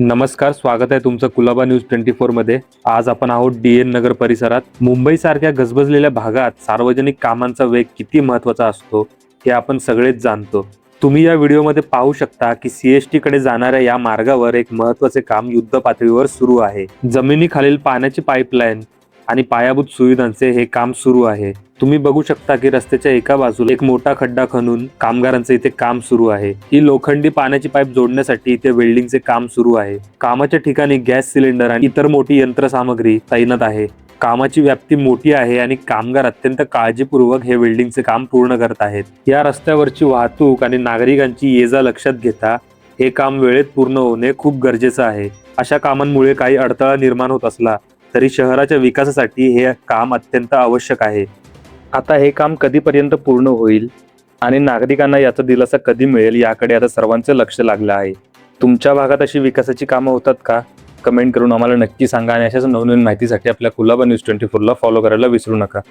नमस्कार, स्वागत आहे तुमचं कुलाबा न्यूज 24 मध्ये। आज आपण आहोत DN नगर परिसरात। मुंबई सारख्या गजबजलेल्या भागात सार्वजनिक कामांचा वेग किती महत्त्वाचा असतो हे आपण सगळेच जाणतो। तुम्ही या व्हिडिओमध्ये पाहू शकता की CST कडे जाणाऱ्या या मार्गावर एक महत्त्वाचे काम युद्ध पातळीवर सुरू आहे। जमिनीखालील पाण्याची पाईपलाईन आणि पायाभूत सुविधांचे हे काम सुरू आहे। तुम्ही बघू शकता की रस्त्याच्या एका बाजूला एक मोठा खड्डा खणून कामगारांचे इथे काम सुरू आहे। ही लोखंडी पाण्याची पाईप जोडण्यासाठी इथे वेल्डिंगचे काम सुरू आहे। कामाच्या ठिकाणी गॅस सिलेंडर आणि इतर मोठी यंत्रसामग्री तैनात आहे। कामाची व्याप्ती मोठी आहे आणि कामगार अत्यंत काळजीपूर्वक हे वेल्डिंगचे काम पूर्ण करत आहेत। या रस्त्यावरची वाहतूक आणि नागरिकांची ये-जा लक्षात घेता हे काम वेळेत पूर्ण होणे खूप गरजेचे आहे। अशा कामांमुळे काही अडथळा निर्माण होत असला तरी शहराच्या विकासासाठी हे काम अत्यंत आवश्यक आहे। आता हे काम कधीपर्यंत पूर्ण होईल आणि नागरिकांना याचा दिलासा कधी मिळेल याकडे आता सर्वांचे लक्ष लागले आहे। तुमच्या भागात अशी विकासाची कामं होतात का? कमेंट करून आम्हाला नक्की सांगा आणि अशाच नवनवीन माहितीसाठी आपल्या कुलाबा न्यूज 24 ला फॉलो करायला विसरू नका।